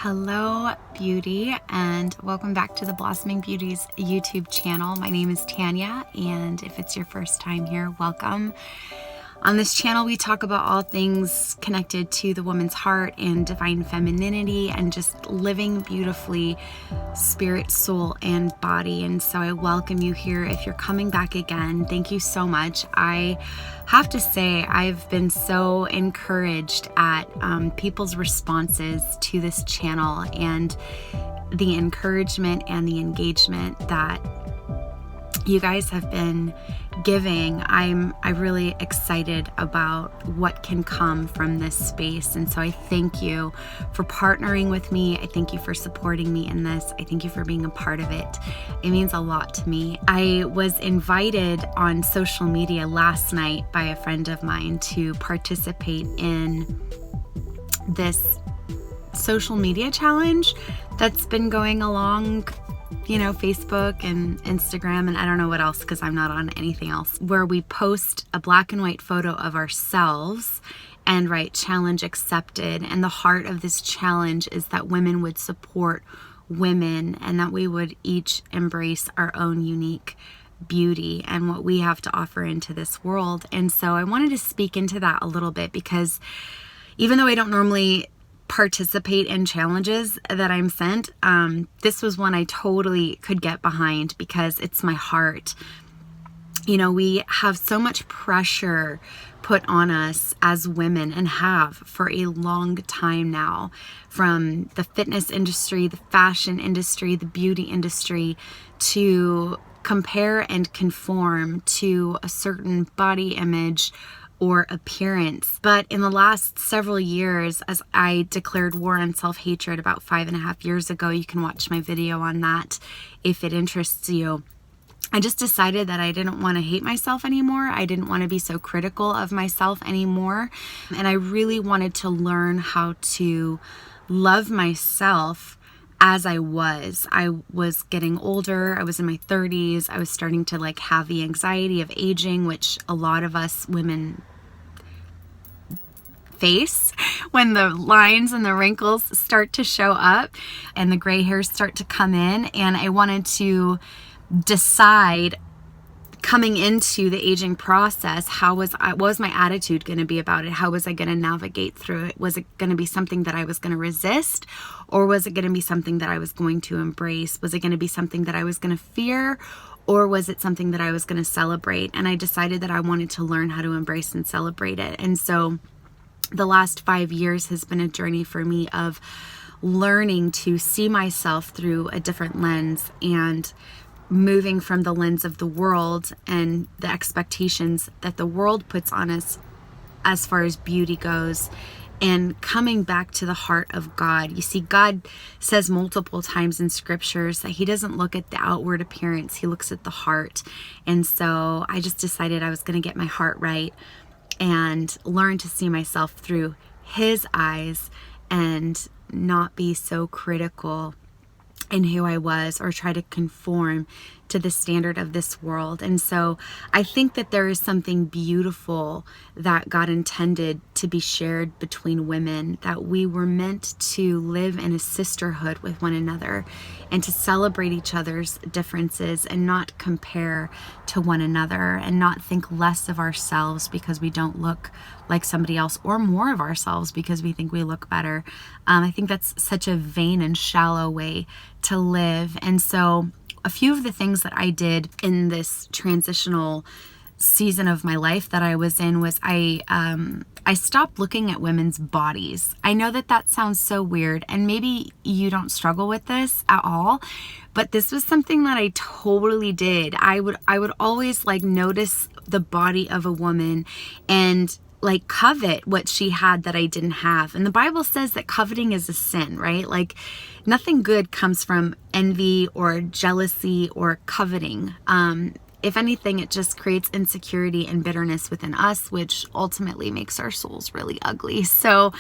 Hello, beauty, and welcome back to the Blossoming Beauties YouTube channel. My name is Tanya, and if it's your first time here, welcome. On this channel, we talk about all things connected to the woman's heart and divine femininity and just living beautifully, spirit, soul, and body. And so I welcome you here. If you're coming back again, thank you so much. I have to say, I've been so encouraged at people's responses to this channel and the encouragement and the engagement that you guys have been giving. I'm really excited about what can come from this space. And so I thank you for partnering with me. I thank you for supporting me in this. I thank you for being a part of it. It means a lot to me. I was invited on social media last night by a friend of mine to participate in this social media challenge that's been going along, Facebook and Instagram, and I don't know what else because I'm not on anything else, where we post a black and white photo of ourselves and write challenge accepted. And the heart of this challenge is that women would support women and that we would each embrace our own unique beauty and what we have to offer into this world. And so I wanted to speak into that a little bit because even though I don't normally participate in challenges that I'm sent, this was one I totally could get behind because it's my heart. We have so much pressure put on us as women and have for a long time now, from the fitness industry, the fashion industry, the beauty industry, to compare and conform to a certain body image or appearance. But in the last several years, as I declared war on self-hatred about 5.5 years ago, you can watch my video on that if it interests you. I just decided that I didn't want to hate myself anymore. I didn't want to be so critical of myself anymore. And I really wanted to learn how to love myself as I was. I was getting older. I was in my 30s. I was starting to have the anxiety of aging, which a lot of us women face when the lines and the wrinkles start to show up and the gray hairs start to come in. And I wanted to decide, coming into the aging process, what was my attitude going to be about it? How was I going to navigate through it? Was it going to be something that I was going to resist, or was it going to be something that I was going to embrace? Was it going to be something that I was going to fear, or was it something that I was going to celebrate? And I decided that I wanted to learn how to embrace and celebrate it. And so the last 5 years has been a journey for me of learning to see myself through a different lens and moving from the lens of the world and the expectations that the world puts on us as far as beauty goes, and coming back to the heart of God. You see, God says multiple times in scriptures that he doesn't look at the outward appearance, he looks at the heart. And so I just decided I was going to get my heart right and learn to see myself through his eyes and not be so critical in who I was or try to conform to the standard of this world. And so I think that there is something beautiful that God intended to be shared between women, that we were meant to live in a sisterhood with one another and to celebrate each other's differences and not compare to one another and not think less of ourselves because we don't look like somebody else, or more of ourselves because we think we look better. I think that's such a vain and shallow way to live. And so a few of the things that I did in this transitional season of my life that I was in was I stopped looking at women's bodies. I know that sounds so weird, and maybe you don't struggle with this at all, but this was something that I totally did. I would always notice the body of a woman and covet what she had that I didn't have. And the Bible says that coveting is a sin, right? Nothing good comes from envy or jealousy or coveting. If anything, it just creates insecurity and bitterness within us, which ultimately makes our souls really ugly. So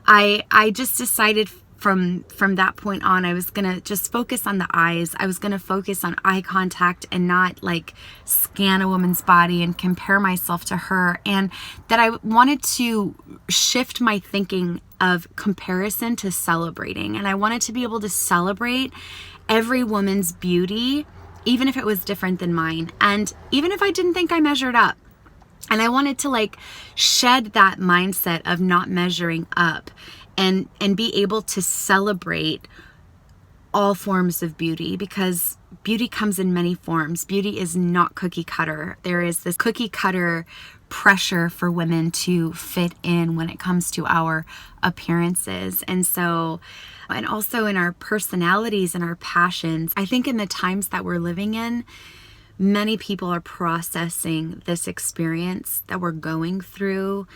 I just decided from that point on, I was going to just focus on the eyes. I was going to focus on eye contact and not like scan a woman's body and compare myself to her. And that I wanted to shift my thinking of comparison to celebrating. And I wanted to be able to celebrate every woman's beauty, even if it was different than mine. And even if I didn't think I measured up. And I wanted to like shed that mindset of not measuring up and be able to celebrate all forms of beauty, because beauty comes in many forms. Beauty is not cookie cutter. There is this cookie cutter pressure for women to fit in when it comes to our appearances. And also in our personalities and our passions. I think in the times that we're living in, many people are processing this experience that we're going through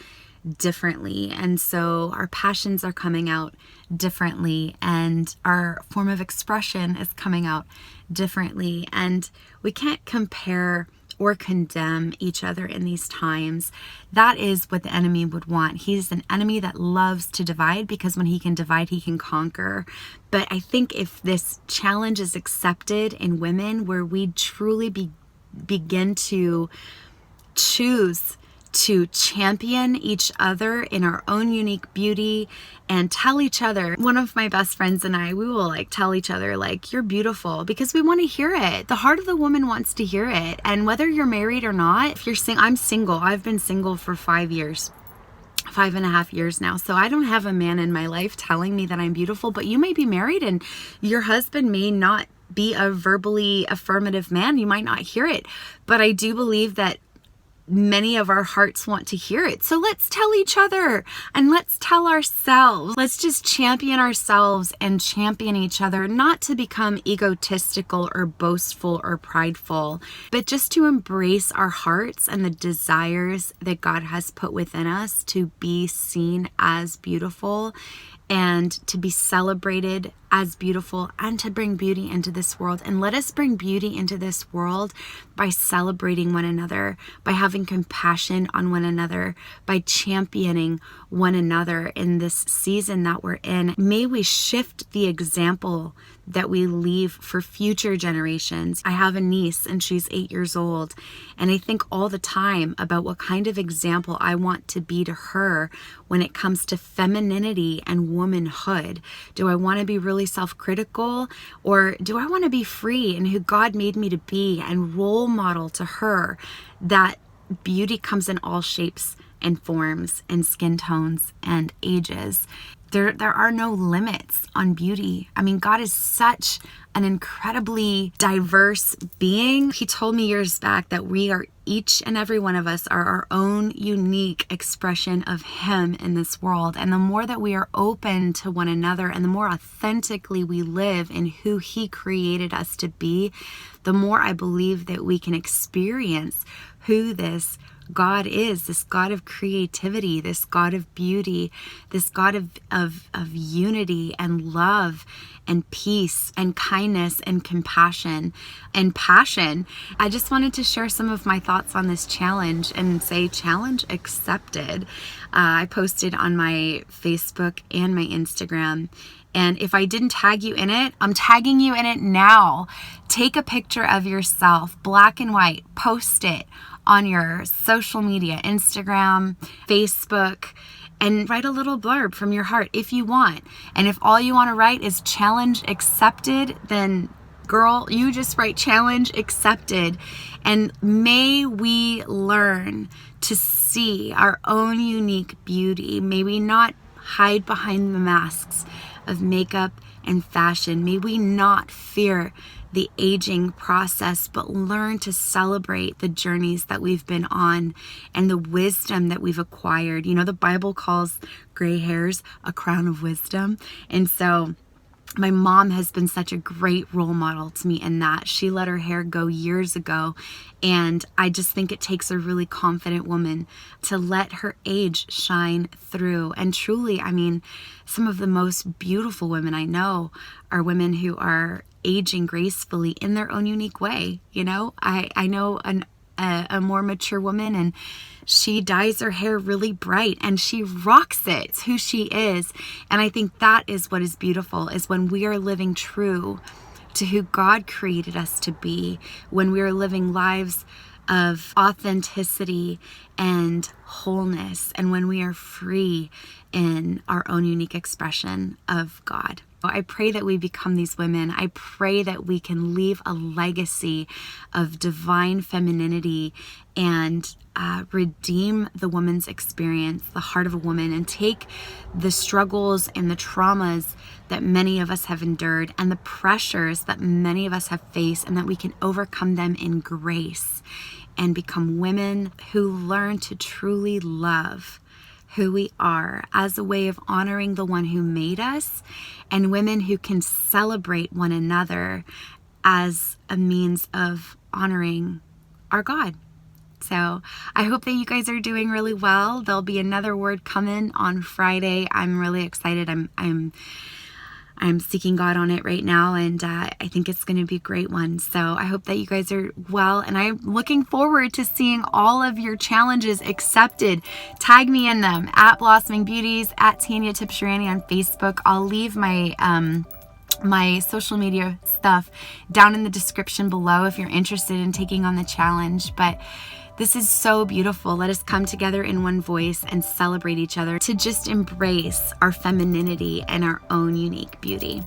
differently. And so our passions are coming out differently, and our form of expression is coming out differently. And we can't compare or condemn each other in these times. That is what the enemy would want. He's an enemy that loves to divide, because when he can divide, he can conquer. But I think if this challenge is accepted in women, where we truly begin to choose to champion each other in our own unique beauty and tell each other. One of my best friends and I, we will like tell each other like, you're beautiful, because we want to hear it. The heart of the woman wants to hear it. And whether you're married or not, if you're I'm single. I've been single for 5 years. 5.5 years now. So I don't have a man in my life telling me that I'm beautiful, but you may be married and your husband may not be a verbally affirmative man. You might not hear it, but I do believe that many of our hearts want to hear it. So let's tell each other and let's tell ourselves. Let's just champion ourselves and champion each other, not to become egotistical or boastful or prideful, but just to embrace our hearts and the desires that God has put within us to be seen as beautiful and to be celebrated as beautiful, and to bring beauty into this world. And let us bring beauty into this world by celebrating one another, by having compassion on one another, by championing one another in this season that we're in. May we shift the example that we leave for future generations. I have a niece and she's 8 years old, and I think all the time about what kind of example I want to be to her when it comes to femininity and womanhood. Do I want to be really self-critical, or do I want to be free in who God made me to be and role model to her that beauty comes in all shapes and forms and skin tones and ages? There are no limits on beauty. I mean, God is such an incredibly diverse being. He told me years back that we are, each and every one of us are our own unique expression of Him in this world. And the more that we are open to one another and the more authentically we live in who He created us to be, the more I believe that we can experience who this God is, this God of creativity, this God of beauty, this God of unity and love and peace and kindness and compassion and passion. I just wanted to share some of my thoughts on this challenge and say challenge accepted. I posted on my Facebook and my Instagram. And if I didn't tag you in it, I'm tagging you in it now. Take a picture of yourself, black and white, post it on your social media, Instagram, Facebook, and write a little blurb from your heart if you want. And if all you want to write is challenge accepted, then girl, you just write challenge accepted. And may we learn to see our own unique beauty. May we not hide behind the masks of makeup and fashion. May we not fear the aging process, but learn to celebrate the journeys that we've been on and the wisdom that we've acquired. You know, the Bible calls gray hairs a crown of wisdom. And so my mom has been such a great role model to me in that. She let her hair go years ago, and I just think it takes a really confident woman to let her age shine through. And truly, I mean, some of the most beautiful women I know are women who are aging gracefully in their own unique way. You know, I know an a more mature woman, and she dyes her hair really bright and she rocks it. It's who she is. And I think that is what is beautiful, is when we are living true to who God created us to be, when we are living lives of authenticity and wholeness, and when we are free in our own unique expression of God. I pray that we become these women. I pray that we can leave a legacy of divine femininity and redeem the woman's experience, the heart of a woman, and take the struggles and the traumas that many of us have endured and the pressures that many of us have faced, and that we can overcome them in grace and become women who learn to truly love who we are as a way of honoring the one who made us, and women who can celebrate one another as a means of honoring our God. So I hope that you guys are doing really well. There'll be another word coming on Friday. I'm really excited. I'm seeking God on it right now, and I think it's going to be a great one. So I hope that you guys are well, and I'm looking forward to seeing all of your challenges accepted. Tag me in them at Blossoming Beauties, at Tanya Tipsherani on Facebook. I'll leave my my social media stuff down in the description below if you're interested in taking on the challenge. But this is so beautiful. Let us come together in one voice and celebrate each other, to just embrace our femininity and our own unique beauty.